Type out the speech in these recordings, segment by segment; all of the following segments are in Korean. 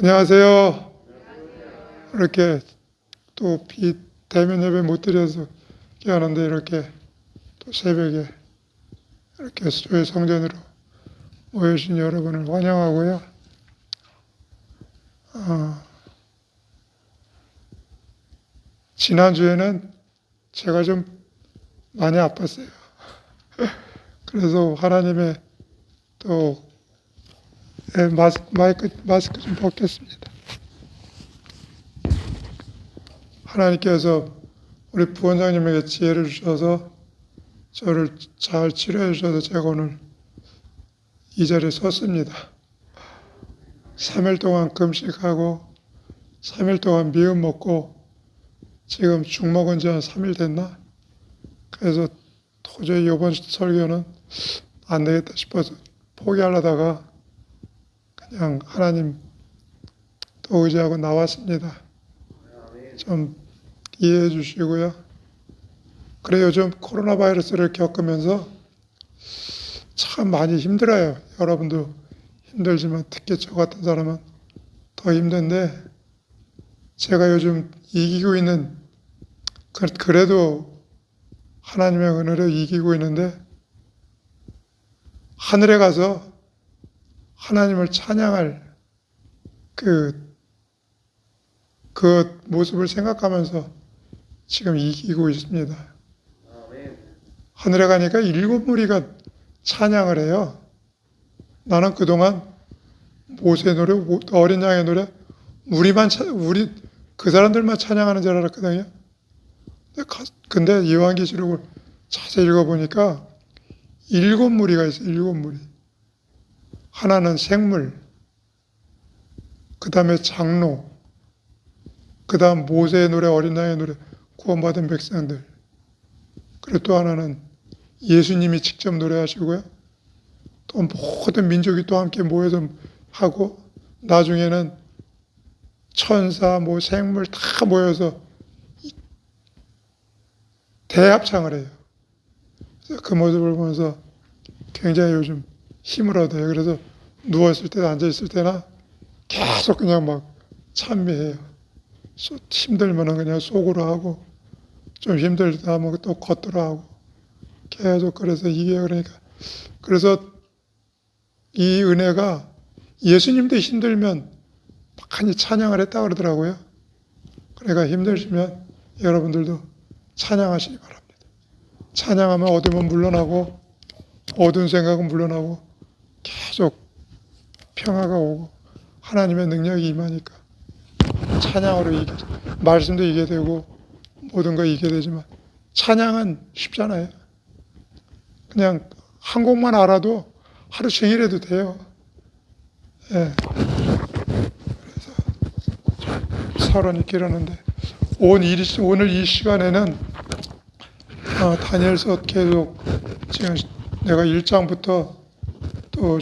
안녕하세요. 이렇게 또 대면 예배 못 드려서 하는데 이렇게 또 새벽에 이렇게 수요일 성전으로 모여주신 여러분을 환영하고요. 지난주에는 제가 좀 많이 아팠어요. 그래서 하나님의 또 마스크 좀 벗겠습니다. 하나님께서 우리 부원장님에게 지혜를 주셔서 저를 잘 치료해 주셔서 제가 오늘 이 자리에 섰습니다. 3일 동안 금식하고 3일 동안 미음 먹고 지금 죽 먹은 지 한 3일 됐나? 그래서 도저히 이번 설교는 안 되겠다 싶어서 포기하려다가 그냥 하나님 또 의지하고 나왔습니다. 좀 이해해 주시고요. 그래 요즘 코로나 바이러스를 겪으면서 참 많이 힘들어요. 여러분도 힘들지만 특히 저 같은 사람은 더 힘든데 제가 요즘 이기고 있는 그래도 하나님의 은혜로 이기고 있는데 하늘에 가서 하나님을 찬양할 그 모습을 생각하면서 지금 이기고 있습니다. 하늘에 가니까 7무리가 찬양을 해요. 나는 그동안 모세 노래, 어린 양의 노래, 우리 그 사람들만 찬양하는 줄 알았거든요. 근데 요한계시록을 자세히 읽어보니까 7무리가 있어요. 7무리. 하나는 생물, 그 다음에 장로, 그 다음 모세의 노래, 어린 양의 노래, 구원받은 백성들. 그리고 또 하나는 예수님이 직접 노래하시고요. 또 모든 민족이 또 함께 모여서 하고 나중에는 천사, 생물 다 모여서 대합창을 해요. 그래서 그 모습을 보면서 굉장히 요즘 힘을 얻어요. 그래서 누워있을 때나 앉아있을 때나 계속 그냥 막 찬미해요. 힘들면 그냥 속으로 하고 좀 힘들다 하면 또 겉으로 하고 계속 그래서 이게 그러니까 그래서 이 은혜가 예수님도 힘들면 많이 찬양을 했다 그러더라고요. 그러니까 힘드시면 여러분들도 찬양하시기 바랍니다. 찬양하면 어둠은 물러나고 어두운 생각은 물러나고 계속 평화가 오고 하나님의 능력이 임하니까 찬양으로 말씀도 이게 되고 모든 거 이게 되지만 찬양은 쉽잖아요. 그냥 한 곡만 알아도 하루 종일 해도 돼요. 예. 그래서 서론이 길었는데 오늘 이 시간에는 다니엘서 계속 지금 내가 1장부터 또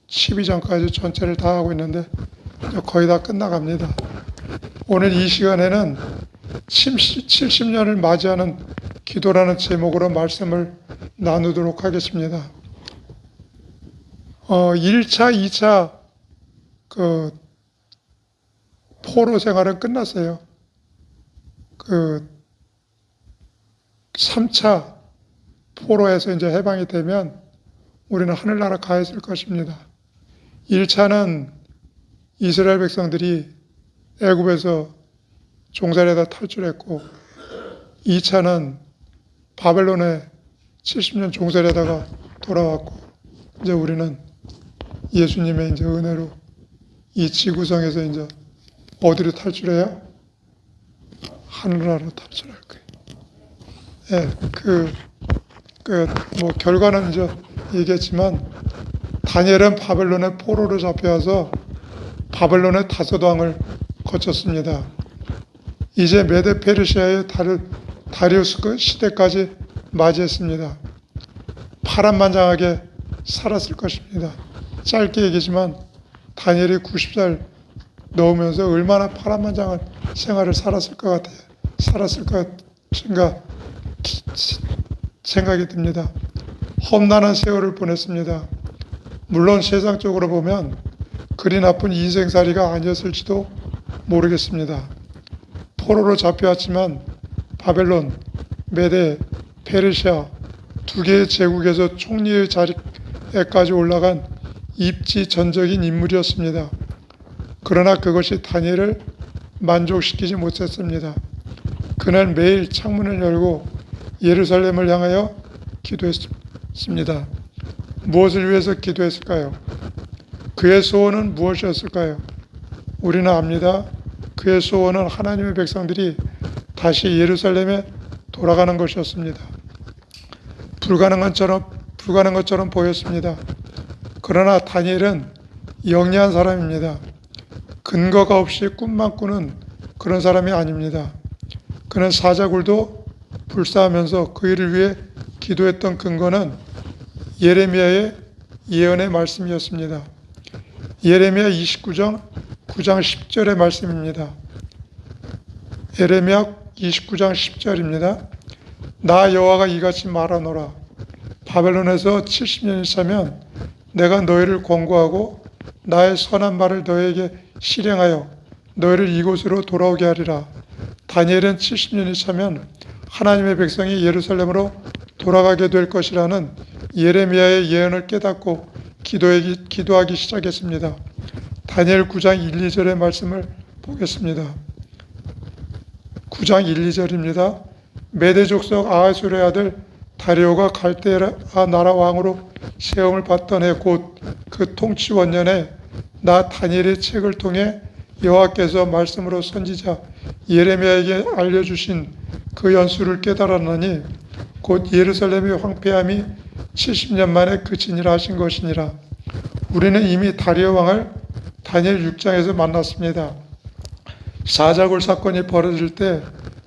12장까지 전체를 다 하고 있는데 거의 다 끝나갑니다. 오늘 이 시간에는 70년을 맞이하는 기도라는 제목으로 말씀을 나누도록 하겠습니다. 1차, 2차 그 포로 생활은 끝났어요. 3차 포로에서 이제 해방이 되면 우리는 하늘나라 가 있을 것입니다. 1차는 이스라엘 백성들이 애굽에서 종살이하다 탈출했고 2차는 바벨론에 70년 종살이하다가 돌아왔고 이제 우리는 예수님의 이제 은혜로 이 지구상에서 이제 어디로 탈출해요? 하늘나라로 탈출할 거예요. 예, 결과는 이제 얘기했지만 다니엘은 바벨론의 포로로 잡혀와서 바벨론의 5왕을 거쳤습니다. 이제 메데 페르시아의 다리우스 시대까지 맞이했습니다. 파란만장하게 살았을 것입니다. 짧게 얘기지만 다니엘이 90살 넘으면서 얼마나 파란만장한 생활을 살았을 것인가 생각이 듭니다. 험난한 세월을 보냈습니다. 물론 세상적으로 보면 그리 나쁜 인생살이가 아니었을지도 모르겠습니다. 포로로 잡혀왔지만 바벨론, 메데, 페르시아 두 개의 제국에서 총리의 자리에까지 올라간 입지전적인 인물이었습니다. 그러나 그것이 다니엘을 만족시키지 못했습니다. 그는 매일 창문을 열고 예루살렘을 향하여 기도했습니다. 무엇을 위해서 기도했을까요? 그의 소원은 무엇이었을까요? 우리는 압니다. 그의 소원은 하나님의 백성들이 다시 예루살렘에 돌아가는 것이었습니다. 불가능한 것처럼 보였습니다. 그러나 다니엘은 영리한 사람입니다. 근거가 없이 꿈만 꾸는 그런 사람이 아닙니다. 그는 사자굴도 불사하면서 그 일을 위해 기도했던 근거는 예레미야의 예언의 말씀이었습니다. 예레미야 29장 9장 10절의 말씀입니다. 예레미야 29장 10절입니다. 나 여호와가 이같이 말하노라. 바벨론에서 70년이 차면 내가 너희를 권고하고 나의 선한 말을 너희에게 실행하여 너희를 이곳으로 돌아오게 하리라. 다니엘은 70년이 차면 하나님의 백성이 예루살렘으로 돌아가게 될 것이라는 예레미야의 예언을 깨닫고 기도하기 시작했습니다. 다니엘 9장 1, 2절의 말씀을 보겠습니다. 9장 1, 2절입니다. 메대 족속 아하수르의 아들 다리오가 갈대아 나라 왕으로 세움을 받던 해 곧 그 통치 원년에 나 다니엘의 책을 통해 여호와께서 말씀으로 선지자 예레미야에게 알려주신 그 연수를 깨달았나니 곧 예루살렘의 황폐함이 70년 만에 그치니라 하신 것이니라. 우리는 이미 다리오 왕을 다니엘 6장에서 만났습니다. 사자굴 사건이 벌어질 때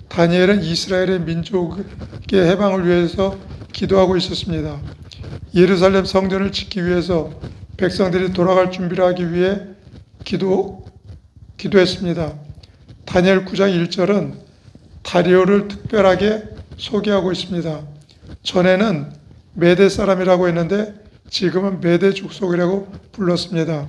다니엘은 이스라엘의 민족의 해방을 위해서 기도하고 있었습니다. 예루살렘 성전을 짓기 위해서 백성들이 돌아갈 준비를 하기 위해 기도했습니다. 다니엘 9장 1절은 다리오를 특별하게 소개하고 있습니다. 전에는 메대 사람이라고 했는데 지금은 메대 족속이라고 불렀습니다.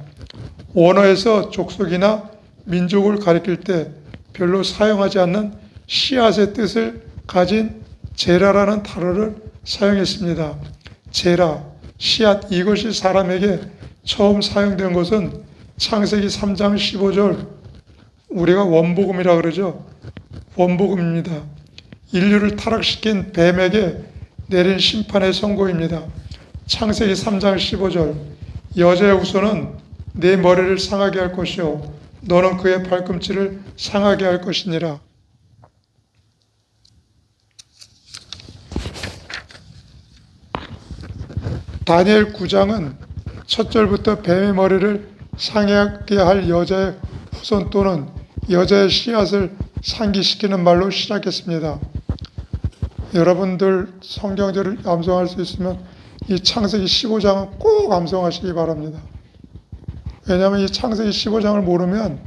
원어에서 족속이나 민족을 가리킬 때 별로 사용하지 않는 씨앗의 뜻을 가진 제라라는 단어를 사용했습니다. 제라, 씨앗, 이것이 사람에게 처음 사용된 것은 창세기 3장 15절, 우리가 원복음이라 그러죠. 원복음입니다. 인류를 타락시킨 뱀에게 내린 심판의 선고입니다. 창세기 3장 15절, 여자의 후손은 내 머리를 상하게 할 것이요 너는 그의 발꿈치를 상하게 할 것이니라. 다니엘 9장은 첫 절부터 뱀의 머리를 상하게 할 여자의 후손 또는 여자의 씨앗을 상기시키는 말로 시작했습니다. 여러분들 성경절을 암송할 수 있으면 이 창세기 15장은 꼭 암송하시기 바랍니다. 왜냐하면 이 창세기 15장을 모르면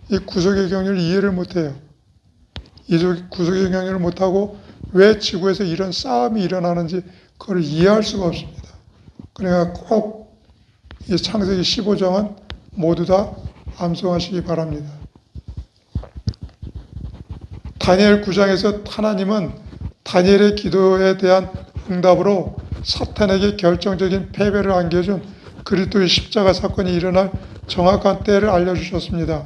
이 구속의 경륜을 이해를 못해요. 이 구속의 경륜을 못하고 왜 지구에서 이런 싸움이 일어나는지 그걸 이해할 수가 없습니다. 그러니까 꼭 이 창세기 15장은 모두 다 암송하시기 바랍니다. 다니엘 9장에서 하나님은 다니엘의 기도에 대한 응답으로 사탄에게 결정적인 패배를 안겨준 그리스도의 십자가 사건이 일어날 정확한 때를 알려주셨습니다.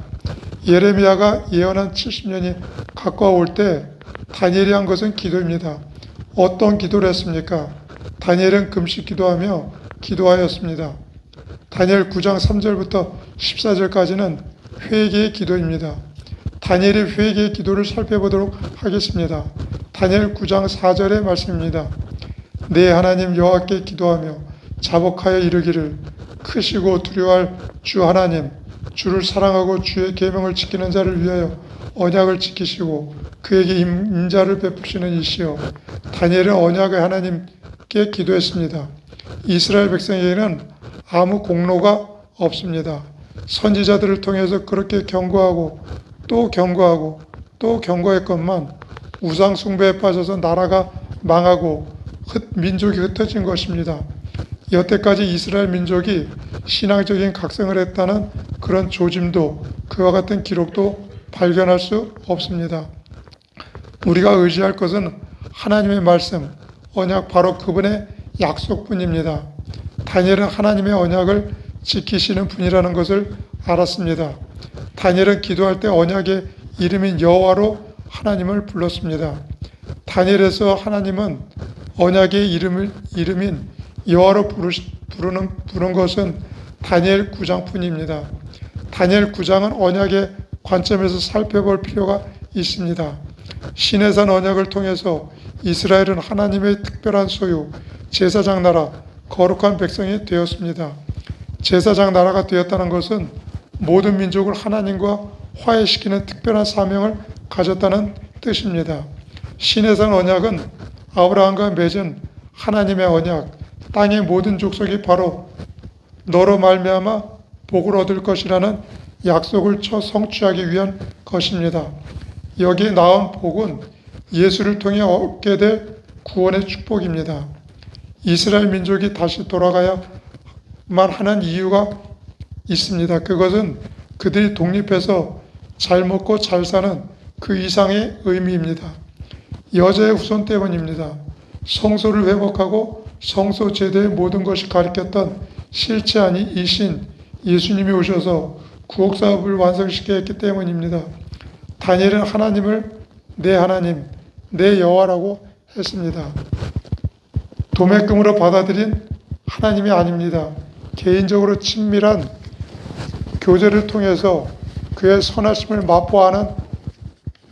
예레미야가 예언한 70년이 가까워올 때 다니엘이 한 것은 기도입니다. 어떤 기도를 했습니까? 다니엘은 금식 기도하며 기도하였습니다. 다니엘 9장 3절부터 14절까지는 회개의 기도입니다. 다니엘의 회개의 기도를 살펴보도록 하겠습니다. 다니엘 9장 4절의 말씀입니다. 내 하나님 여호와께 기도하며 자복하여 이르기를 크시고 두려워할 주 하나님, 주를 사랑하고 주의 계명을 지키는 자를 위하여 언약을 지키시고 그에게 인자를 베푸시는 이시여. 다니엘은 언약의 하나님께 기도했습니다. 이스라엘 백성에게는 아무 공로가 없습니다. 선지자들을 통해서 그렇게 경고하고 또 경고하고 또 경고했건만 우상 숭배에 빠져서 나라가 망하고 민족이 흩어진 것입니다. 여태까지 이스라엘 민족이 신앙적인 각성을 했다는 그런 조짐도 그와 같은 기록도 발견할 수 없습니다. 우리가 의지할 것은 하나님의 말씀, 언약, 바로 그분의 약속뿐입니다. 다니엘은 하나님의 언약을 지키시는 분이라는 것을 알았습니다. 다니엘은 기도할 때 언약의 이름인 여호와로 하나님을 불렀습니다. 다니엘에서 하나님은 언약의 이름인 여호와로 부르는 것은 다니엘 9장뿐입니다. 다니엘 9장은 언약의 관점에서 살펴볼 필요가 있습니다. 시내산 언약을 통해서 이스라엘은 하나님의 특별한 소유, 제사장 나라, 거룩한 백성이 되었습니다. 제사장 나라가 되었다는 것은 모든 민족을 하나님과 화해시키는 특별한 사명을 가졌다는 뜻입니다. 시내산 언약은 아브라함과 맺은 하나님의 언약, 땅의 모든 족속이 바로 너로 말미암아 복을 얻을 것이라는 약속을 성취하기 위한 것입니다. 여기에 나온 복은 예수를 통해 얻게 될 구원의 축복입니다. 이스라엘 민족이 다시 돌아가야만 하는 이유가 있습니다. 그것은 그들이 독립해서 잘 먹고 잘 사는 그 이상의 의미입니다. 여자의 후손 때문입니다. 성소를 회복하고 성소 제도의 모든 것이 가리켰던 실체 아닌 이신 예수님이 오셔서 구속사업을 완성시켜 했기 때문입니다. 다니엘은 하나님을 내 하나님, 내 여호와라고 했습니다. 도매금으로 받아들인 하나님이 아닙니다. 개인적으로 친밀한 교제를 통해서 그의 선하심을 맛보아하는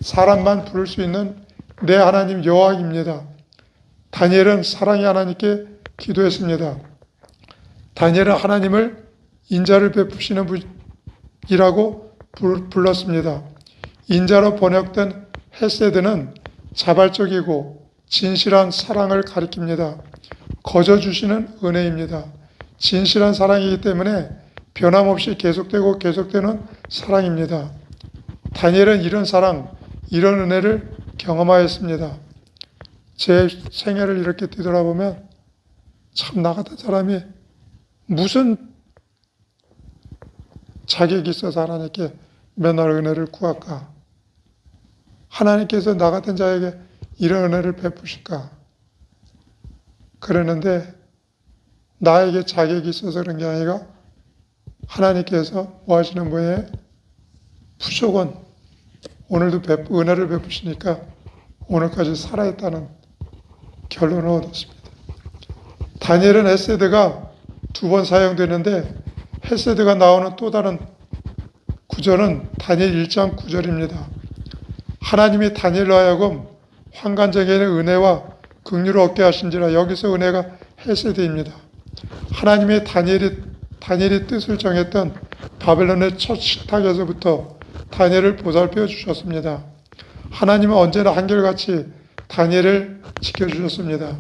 사람만 부를 수 있는 내 하나님 여호와입니다. 다니엘은 사랑의 하나님께 기도했습니다. 다니엘은 하나님을 인자를 베푸시는 분이라고 불렀습니다. 인자로 번역된 헤세드는 자발적이고 진실한 사랑을 가리킵니다. 거저 주시는 은혜입니다. 진실한 사랑이기 때문에 변함없이 계속되고 계속되는 사랑입니다. 다니엘은 이런 사랑, 이런 은혜를 경험하였습니다. 제 생애를 이렇게 뒤돌아보면 참 나 같은 사람이 무슨 자격이 있어서 하나님께 맨날 은혜를 구할까? 하나님께서 나 같은 자에게 이런 은혜를 베푸실까? 그러는데 나에게 자격이 있어서 그런 게 아니라 하나님께서 뭐 하시는 분이에요? 무조건 오늘도 은혜를 베푸시니까 오늘까지 살아있다는 결론을 얻었습니다. 다니엘은 헤세드가 2번 사용되는데 헤세드가 나오는 또 다른 구절은 다니엘 1장 9절입니다. 하나님이 다니엘로 하여금 환관적인 은혜와 긍휼을 얻게 하신지라. 여기서 은혜가 헤세드입니다. 하나님의 다니엘이 뜻을 정했던 바벨론의 첫 식탁에서부터 다니엘을 보살펴 주셨습니다. 하나님은 언제나 한결같이 다니엘을 지켜주셨습니다.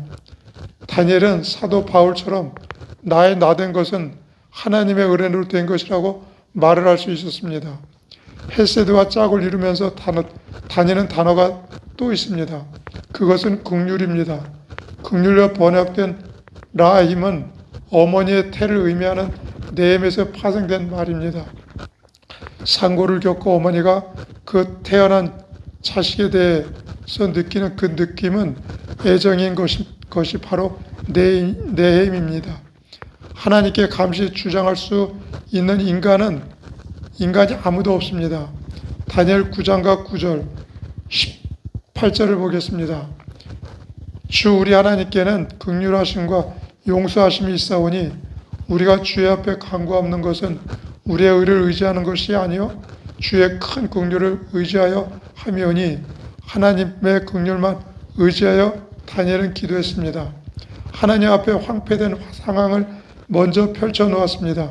다니엘은 사도 바울처럼 나의 나된 것은 하나님의 은혜로 된 것이라고 말을 할 수 있었습니다. 헤세드와 짝을 이루면서 다니는 단어가 또 있습니다. 그것은 긍휼입니다. 긍휼로 번역된 라힘은 어머니의 태를 의미하는 네임에서 파생된 말입니다. 상고를 겪고 어머니가 그 태어난 자식에 대해서 느끼는 그 느낌은 애정인 것이 바로 네임입니다. 하나님께 감시 주장할 수 있는 인간이 아무도 없습니다. 다니엘 9장과 9절, 18절을 보겠습니다. 주 우리 하나님께는 긍휼하심과 용서하심이 있사오니 우리가 주의 앞에 간구하는 것은 우리의 의를 의지하는 것이 아니요 주의 큰 긍휼을 의지하여 함이오니 하나님의 긍휼만 의지하여 다니엘은 기도했습니다. 하나님 앞에 황폐된 상황을 먼저 펼쳐놓았습니다.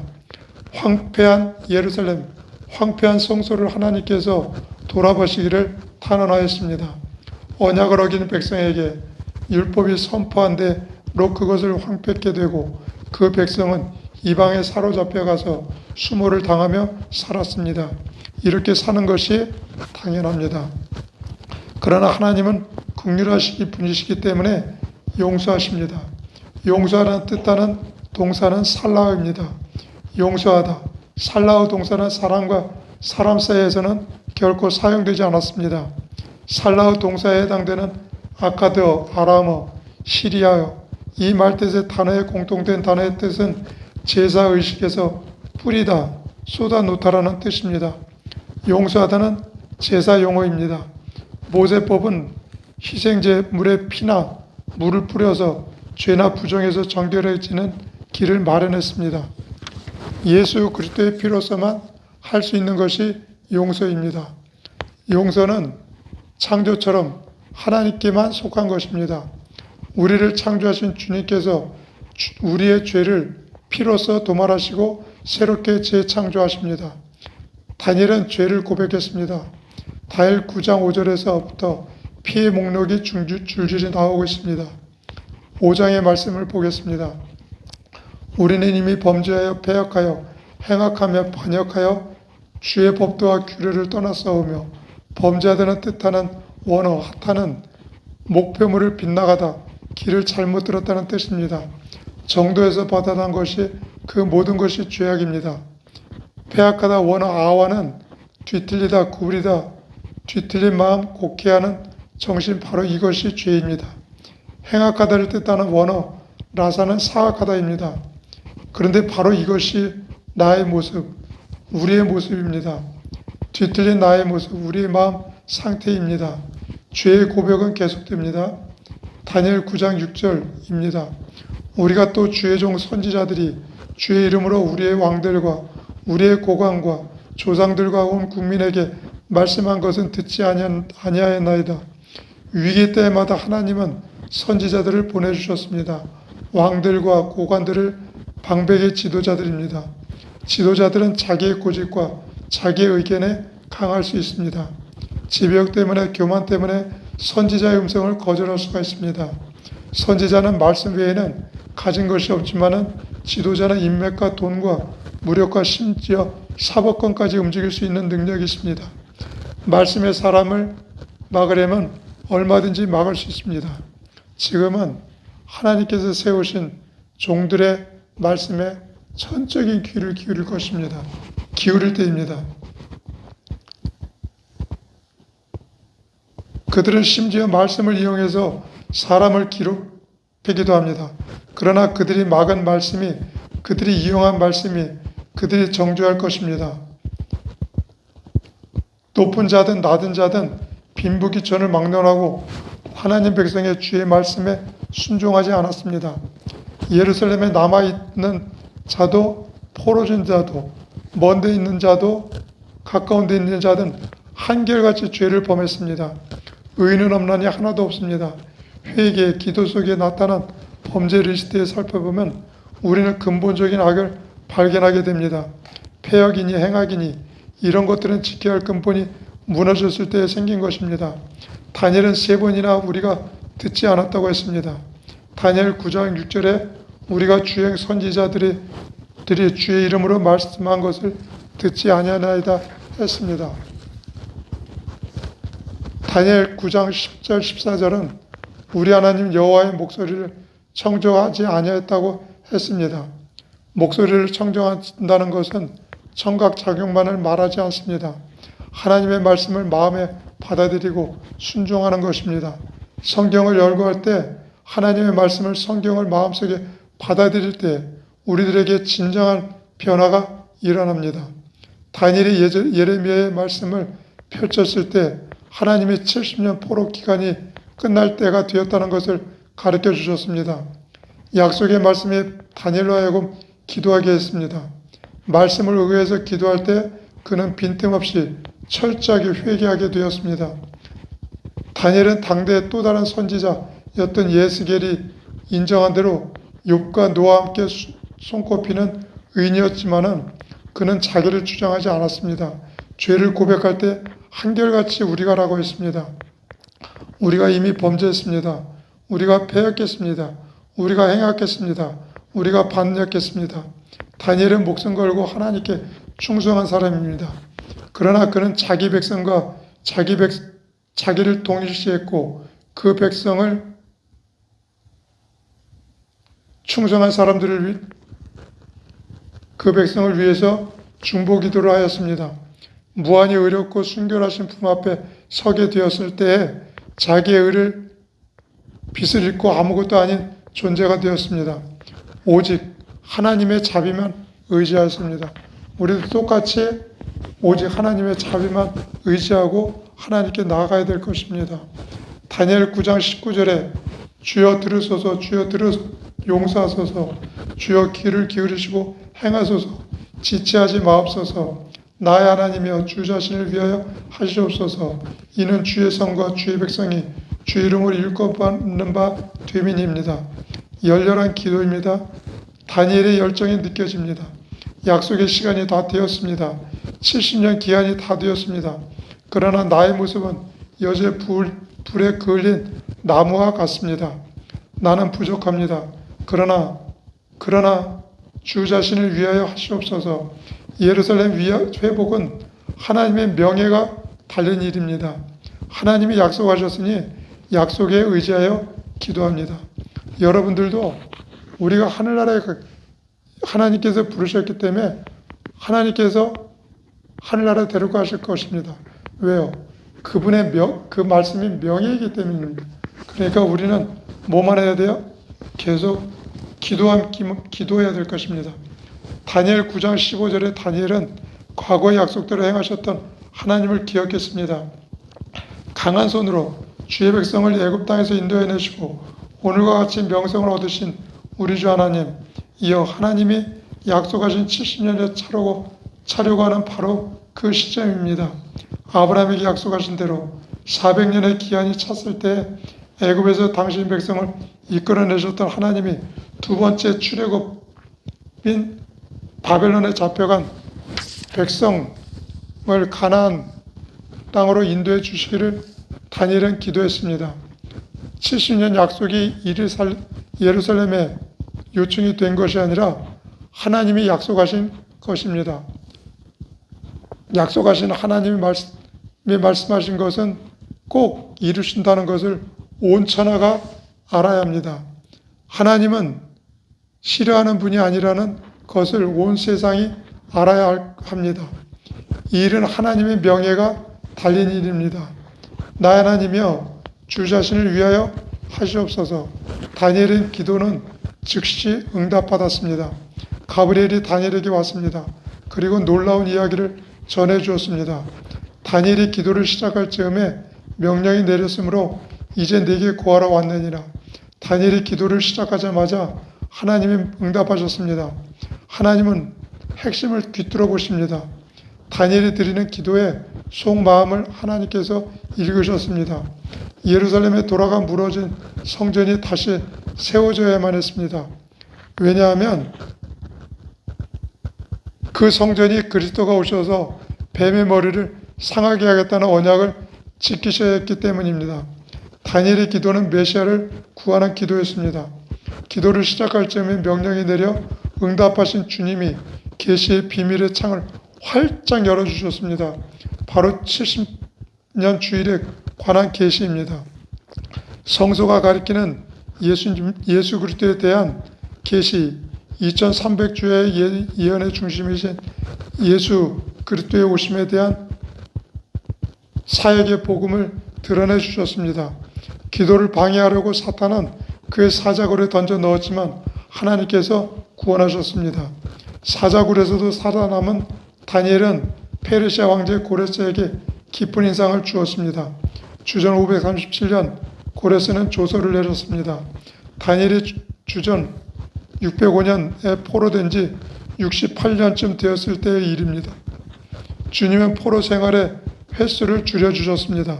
황폐한 예루살렘, 황폐한 성소를 하나님께서 돌아보시기를 탄원하였습니다. 언약을 어긴 백성에게 율법이 선포한 대로 그것을 황폐케 되고 그 백성은 이방에 사로잡혀 가서 수모를 당하며 살았습니다. 이렇게 사는 것이 당연합니다. 그러나 하나님은 긍휼하시기 분이시기 때문에 용서하십니다. 용서하는 뜻하는 동사는 살라우입니다. 용서하다. 살라우 동사는 사람과 사람 사이에서는 결코 사용되지 않았습니다. 살라우 동사에 해당되는 아카드어, 아람어, 시리아어 이 말뜻의 단어의 공통된 단어의 뜻은 제사의식에서 뿌리다, 쏟아놓다라는 뜻입니다. 용서하다는 제사 용어입니다. 모세법은 희생제 물에 피나 물을 뿌려서 죄나 부정에서 정결해지는 길을 마련했습니다. 예수 그리스도의 피로서만 할 수 있는 것이 용서입니다. 용서는 창조처럼 하나님께만 속한 것입니다. 우리를 창조하신 주님께서 우리의 죄를 피로써 도말하시고 새롭게 재창조하십니다. 다니엘은 죄를 고백했습니다. 다니엘 9장 5절에서부터 피의 목록이 줄줄이 나오고 있습니다. 5장의 말씀을 보겠습니다. 우리는 이미 범죄하여 패역하여 행악하며 반역하여 주의 법도와 규례를 떠나싸우며 범죄하다는 뜻하는 원어 하타는 목표물을 빗나가다 길을 잘못 들었다는 뜻입니다. 정도에서 받아난 것이 그 모든 것이 죄악입니다. 패악하다 원어 아와는 뒤틀리다 구부리다 뒤틀린 마음 곡해하는 정신 바로 이것이 죄입니다. 행악하다를 뜻하는 원어 라사는 사악하다입니다. 그런데 바로 이것이 나의 모습, 우리의 모습입니다. 뒤틀린 나의 모습, 우리의 마음 상태입니다. 죄의 고백은 계속됩니다. 다니엘 9장 6절입니다. 우리가 또 주의 종 선지자들이 주의 이름으로 우리의 왕들과 우리의 고관과 조상들과 온 국민에게 말씀한 것은 듣지 아니하였나이다. 위기 때마다 하나님은 선지자들을 보내주셨습니다. 왕들과 고관들을 방백의 지도자들입니다. 지도자들은 자기의 고집과 자기의 의견에 강할 수 있습니다. 지병 때문에 교만 때문에 선지자의 음성을 거절할 수가 있습니다. 선지자는 말씀 외에는 가진 것이 없지만은 지도자는 인맥과 돈과 무력과 심지어 사법권까지 움직일 수 있는 능력이 있습니다. 말씀의 사람을 막으려면 얼마든지 막을 수 있습니다. 지금은 하나님께서 세우신 종들의 말씀에 전적인 귀를 기울일 것입니다. 기울일 때입니다. 그들은 심지어 말씀을 이용해서 사람을 기록하기도 합니다. 그러나 그들이 막은 말씀이, 그들이 이용한 말씀이 그들이 정죄할 것입니다. 높은 자든 낮은 자든 빈부귀천을 막론하고 하나님 백성의 주의 말씀에 순종하지 않았습니다. 예루살렘에 남아있는 자도 포로진 자도 먼 데 있는 자도 가까운 데 있는 자든 한결같이 죄를 범했습니다. 의인은 없나니 하나도 없습니다. 회개, 기도 속에 나타난 범죄 리스트에 살펴보면 우리는 근본적인 악을 발견하게 됩니다. 패역이니 행악이니 이런 것들은 지켜야 할 근본이 무너졌을 때 생긴 것입니다. 다니엘은 3번이나 우리가 듣지 않았다고 했습니다. 다니엘 9장 6절에 우리가 주의 선지자들이 주의 이름으로 말씀한 것을 듣지 아니하나이다 했습니다. 다니엘 9장 10절 14절은 우리 하나님 여호와의 목소리를 청종하지 아니했다고 했습니다. 목소리를 청종한다는 것은 청각작용만을 말하지 않습니다. 하나님의 말씀을 마음에 받아들이고 순종하는 것입니다. 성경을 열거할 때 하나님의 말씀을 성경을 마음속에 받아들일 때 우리들에게 진정한 변화가 일어납니다. 다니엘이 예레미야의 말씀을 펼쳤을 때 하나님의 70년 포로 기간이 끝날 때가 되었다는 것을 가르쳐 주셨습니다. 약속의 말씀에 다니엘로 하여금 기도하게 했습니다. 말씀을 의뢰해서 기도할 때 그는 빈틈없이 철저하게 회개하게 되었습니다. 다니엘은 당대의 또 다른 선지자였던 예스겔이 인정한 대로 욥과 노아와 함께 손꼽히는 의인이었지만은 그는 자기를 주장하지 않았습니다. 죄를 고백할 때 한결같이 우리가라고 했습니다. 우리가 이미 범죄했습니다. 우리가 패역했습니다. 우리가 행악했습니다. 우리가 반역했습니다. 다니엘은 목숨 걸고 하나님께 충성한 사람입니다. 그러나 그는 자기 백성과 자기를 동일시했고 그 백성을 충성한 사람들을 그 백성을 위해서 중보 기도를 하였습니다. 무한히 의롭고 순결하신 품 앞에 서게 되었을 때에 자기의 의를 빚을 잊고 아무것도 아닌 존재가 되었습니다. 오직 하나님의 자비만 의지하였습니다. 우리도 똑같이 오직 하나님의 자비만 의지하고 하나님께 나아가야 될 것입니다. 다니엘 9장 19절에 주여 들으소서, 주여 용서하소서, 주여 귀를 기울이시고 행하소서, 지체하지 마옵소서, 나의 하나님이여 주 자신을 위하여 하시옵소서. 이는 주의 성과 주의 백성이 주 이름을 일컫는 바 됨이니이다. 열렬한 기도입니다. 다니엘의 열정이 느껴집니다. 약속의 시간이 다 되었습니다. 70년 기한이 다 되었습니다. 그러나 나의 모습은 여제 불에 그을린 나무와 같습니다. 나는 부족합니다. 그러나 주 자신을 위하여 하시옵소서. 예루살렘 회복은 하나님의 명예가 달린 일입니다. 하나님이 약속하셨으니 약속에 의지하여 기도합니다. 여러분들도 우리가 하늘나라에 하나님께서 부르셨기 때문에 하나님께서 하늘나라에 데려가실 것입니다. 왜요? 그분의 그 말씀이 명예이기 때문입니다. 그러니까 우리는 뭐만 해야 돼요? 계속 기도해야 될 것입니다. 다니엘 9장 15절에 다니엘은 과거의 약속대로 행하셨던 하나님을 기억했습니다. 강한 손으로 주의 백성을 애굽 땅에서 인도해내시고 오늘과 같이 명성을 얻으신 우리 주 하나님, 이어 하나님이 약속하신 70년에 차려고 하는 바로 그 시점입니다. 아브라함에게 약속하신 대로 400년의 기한이 찼을 때 애굽에서 당신 백성을 이끌어내셨던 하나님이 두 번째 출애굽인 바벨론에 잡혀간 백성을 가나안 땅으로 인도해 주시기를 다니엘은 기도했습니다. 70년 약속이 예루살렘에 요청이 된 것이 아니라 하나님이 약속하신 것입니다. 약속하신 하나님이 말씀하신 것은 꼭 이루신다는 것을 온 천하가 알아야 합니다. 하나님은 싫어하는 분이 아니라는 것을 온 세상이 알아야 합니다. 이 일은 하나님의 명예가 달린 일입니다. 나 하나님이여 주 자신을 위하여 하시옵소서. 다니엘의 기도는 즉시 응답받았습니다. 가브리엘이 다니엘에게 왔습니다. 그리고 놀라운 이야기를 전해주었습니다. 다니엘이 기도를 시작할 즈음에 명령이 내렸으므로 이제 내게 구하러 왔느니라. 다니엘이 기도를 시작하자마자 하나님이 응답하셨습니다. 하나님은 핵심을 귀뚫어 보십니다. 다니엘이 드리는 기도의 속마음을 하나님께서 읽으셨습니다. 예루살렘에 돌아가 무너진 성전이 다시 세워져야만 했습니다. 왜냐하면 그 성전이 그리스도가 오셔서 뱀의 머리를 상하게 하겠다는 언약을 지키셔야 했기 때문입니다. 다니엘의 기도는 메시아를 구하는 기도였습니다. 기도를 시작할 즈음에 명령이 내려 응답하신 주님이 계시의 비밀의 창을 활짝 열어주셨습니다. 바로 70년 주일에 관한 계시입니다. 성서가 가리키는 예수 그리스도에 대한 계시, 2300주의 예언의 중심이신 예수 그리스도의 오심에 대한 사역의 복음을 드러내 주셨습니다. 기도를 방해하려고 사탄은 그의 사자굴에 던져 넣었지만 하나님께서 구원하셨습니다. 사자굴에서도 살아남은 다니엘은 페르시아 황제 고레스에게 깊은 인상을 주었습니다. 주전 537년 고레스는 조서를 내렸습니다. 다니엘이 주전 605년에 포로된 지 68년쯤 되었을 때의 일입니다. 주님은 포로 생활의 횟수를 줄여주셨습니다.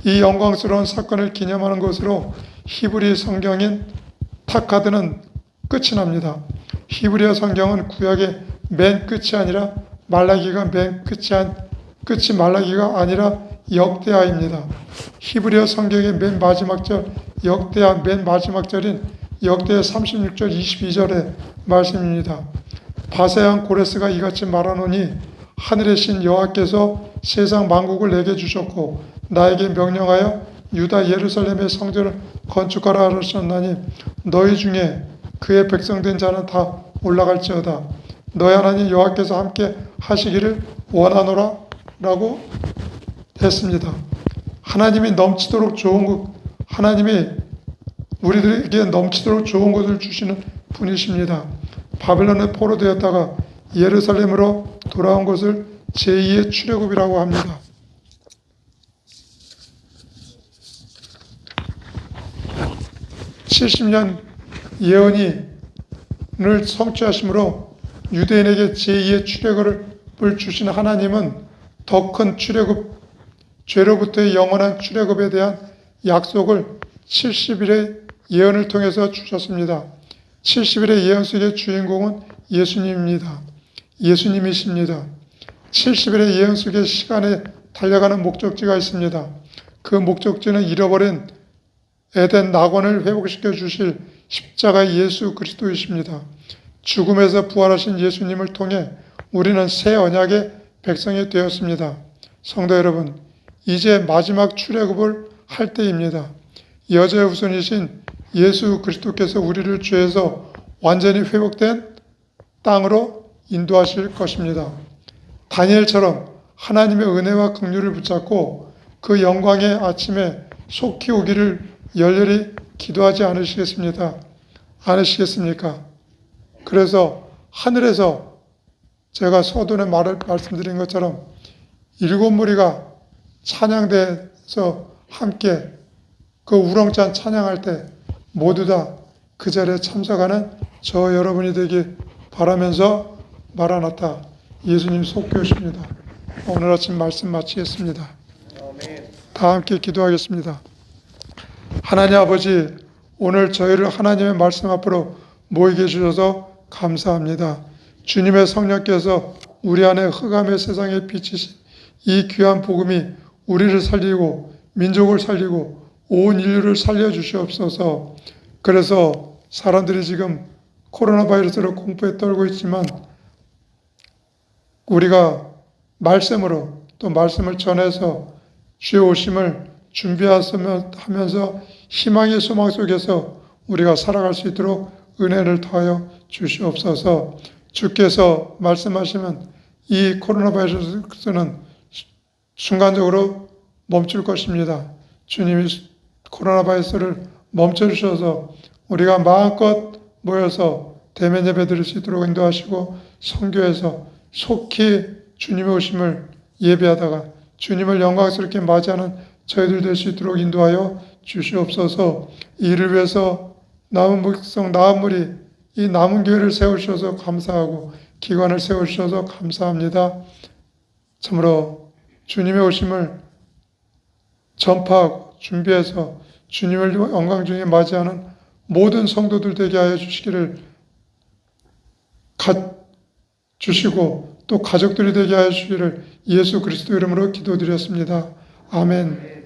이 영광스러운 사건을 기념하는 것으로 히브리 성경인 타카드는 끝이 납니다. 히브리어 성경은 구약의 맨 끝이 아니라 말라기가 끝이 말라기가 아니라 역대하입니다. 히브리어 성경의 맨 마지막 절 역대하 맨 마지막 절인 역대하 36절 22절의 말씀입니다. 바세한 고레스가 이같이 말하노니 하늘의 신 여호와께서 세상 만국을 내게 주셨고 나에게 명령하여 유다 예루살렘의 성전을 건축하라 하셨나니 너희 중에 그의 백성된 자는 다 올라갈지어다. 너희 하나님 여호와께서 함께 하시기를 원하노라 라고 했습니다. 하나님이 넘치도록 좋은 것, 하나님이 우리들에게 넘치도록 좋은 것을 주시는 분이십니다. 바벨론에 포로되었다가 예루살렘으로 돌아온 것을 제2의 출애굽이라고 합니다. 70년 예언을 성취하심으로 유대인에게 제2의 출애굽을 주신 하나님은 더 큰 출애굽, 죄로부터의 영원한 출애굽에 대한 약속을 70일의 예언을 통해서 주셨습니다. 70일의 예언 속의 주인공은 예수님입니다. 예수님이십니다. 70일의 예언 속의 시간에 달려가는 목적지가 있습니다. 그 목적지는 잃어버린 에덴 낙원을 회복시켜 주실 십자가 예수 그리스도이십니다. 죽음에서 부활하신 예수님을 통해 우리는 새 언약의 백성이 되었습니다. 성도 여러분, 이제 마지막 출애굽을 할 때입니다. 여자의 후손이신 예수 그리스도께서 우리를 죄에서 완전히 회복된 땅으로 인도하실 것입니다. 다니엘처럼 하나님의 은혜와 긍휼을 붙잡고 그 영광의 아침에 속히 오기를 열렬히 기도하지 않으시겠습니까? 그래서 하늘에서 제가 서론에 말씀드린 것처럼 일곱 무리가 찬양대에서 함께 그 우렁찬 찬양할 때 모두 다 그 자리에 참석하는 저 여러분이 되길 바라면서 마라나타 예수님 속히 오십니다. 오늘 아침 말씀 마치겠습니다. 다 함께 기도하겠습니다. 하나님 아버지, 오늘 저희를 하나님의 말씀 앞으로 모이게 해주셔서 감사합니다. 주님의 성령께서 우리 안에 흑암의 세상에 비치신 이 귀한 복음이 우리를 살리고 민족을 살리고 온 인류를 살려주시옵소서. 그래서 사람들이 지금 코로나 바이러스로 공포에 떨고 있지만 우리가 말씀으로 또 말씀을 전해서 주의 오심을 준비하면서 희망의 소망 속에서 우리가 살아갈 수 있도록 은혜를 더하여 주시옵소서. 주께서 말씀하시면 이 코로나 바이러스는 순간적으로 멈출 것입니다. 주님이 코로나 바이러스를 멈춰주셔서 우리가 마음껏 모여서 대면 예배 드릴 수 있도록 인도하시고 선교에서 속히 주님의 오심을 예배하다가 주님을 영광스럽게 맞이하는 저희들 될 수 있도록 인도하여 주시옵소서. 이를 위해서 남은 백성, 남은 무리, 이 남은 교회를 세우셔서 감사하고 기관을 세우셔서 감사합니다. 참으로 주님의 오심을 전파하고 준비해서 주님을 영광 중에 맞이하는 모든 성도들 되게 하여 주시기를 주시고 또 가족들이 되게 하여 주시기를 예수 그리스도 이름으로 기도드렸습니다. 아멘.